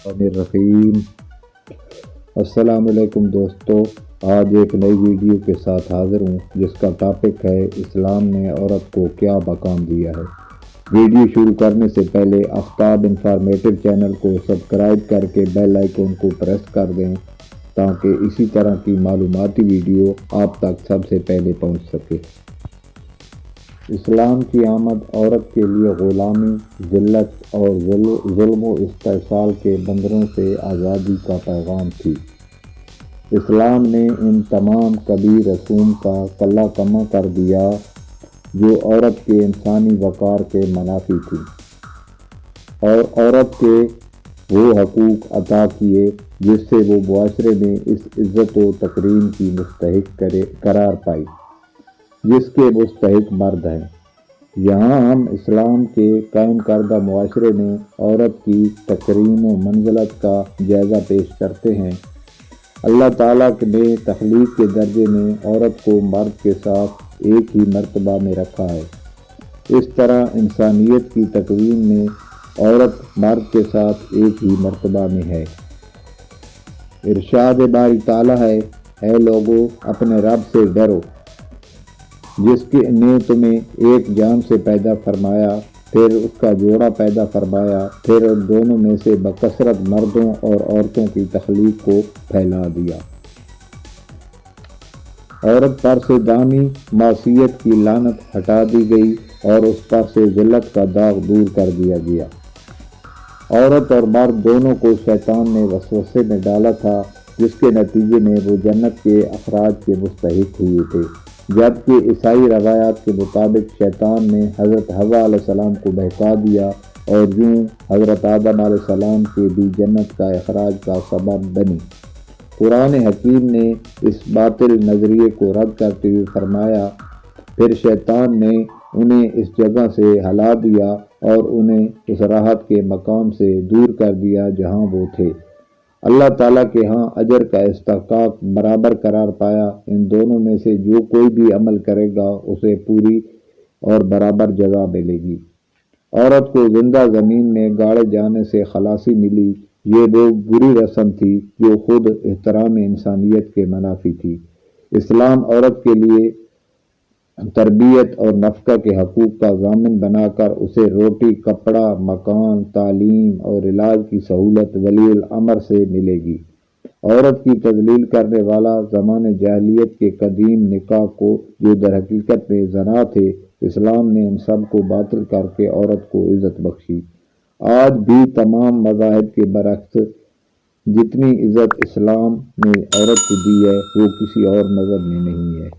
الرحیم۔ السلام علیکم دوستو، آج ایک نئی ویڈیو کے ساتھ حاضر ہوں جس کا ٹاپک ہے اسلام نے عورت کو کیا مقام دیا ہے۔ ویڈیو شروع کرنے سے پہلے آفتاب انفارمیٹو چینل کو سبسکرائب کر کے بیل آئیکن کو پریس کر دیں تاکہ اسی طرح کی معلوماتی ویڈیو آپ تک سب سے پہلے پہنچ سکے۔ اسلام کی آمد عورت کے لیے غلامی، ذلت اور ظلم و استحصال کے بندھنوں سے آزادی کا پیغام تھی۔ اسلام نے ان تمام کبیر رسوم کا کلا کما کر دیا جو عورت کے انسانی وقار کے منافی تھی، اور عورت کے وہ حقوق عطا کیے جس سے وہ معاشرے میں اس عزت و تکریم کی مستحق قرار پائی جس کے مستحق مرد ہیں۔ یہاں ہم اسلام کے قائم کردہ معاشرے میں عورت کی تکریم و منزلت کا جائزہ پیش کرتے ہیں۔ اللہ تعالیٰ نے تخلیق کے درجے میں عورت کو مرد کے ساتھ ایک ہی مرتبہ میں رکھا ہے۔ اس طرح انسانیت کی تکوین میں عورت مرد کے ساتھ ایک ہی مرتبہ میں ہے۔ ارشاد باری تعالیٰ ہے، اے لوگو اپنے رب سے ڈرو جس نے تمہیں ایک جان سے پیدا فرمایا، پھر اس کا جوڑا پیدا فرمایا، پھر ان دونوں میں سے بکثرت مردوں اور عورتوں کی تخلیق کو پھیلا دیا۔ عورت پر سے دامی معصیت کی لعنت ہٹا دی گئی اور اس پر سے ذلت کا داغ دور کر دیا گیا۔ عورت اور مرد دونوں کو شیطان نے وسوسے میں ڈالا تھا جس کے نتیجے میں وہ جنت کے اخراج کے مستحق ہوئے تھے، جبکہ عیسائی روایات کے مطابق شیطان نے حضرت حوا علیہ السلام کو بہکا دیا اور یوں حضرت آدم علیہ السلام کے بھی جنت کا اخراج کا سبب بنی۔ قرآن حکیم نے اس باطل نظریے کو رد کرتے ہوئے فرمایا، پھر شیطان نے انہیں اس جگہ سے ہلا دیا اور انہیں اس راحت کے مقام سے دور کر دیا جہاں وہ تھے۔ اللہ تعالیٰ کے ہاں اجر کا استحقاق برابر قرار پایا۔ ان دونوں میں سے جو کوئی بھی عمل کرے گا اسے پوری اور برابر جزا ملے گی۔ عورت کو زندہ زمین میں گاڑے جانے سے خلاصی ملی، یہ وہ بری رسم تھی جو خود احترام انسانیت کے منافی تھی۔ اسلام عورت کے لیے تربیت اور نفقہ کے حقوق کا ضامن بنا کر اسے روٹی، کپڑا، مکان، تعلیم اور علاج کی سہولت ولی الامر سے ملے گی۔ عورت کی تذلیل کرنے والا زمانہ جاہلیت کے قدیم نکاح کو جو در حقیقت میں زنا تھے، اسلام نے ان سب کو باطل کر کے عورت کو عزت بخشی۔ آج بھی تمام مذاہب کے برعکس جتنی عزت اسلام نے عورت کو دی ہے وہ کسی اور مذہب میں نہیں ہے۔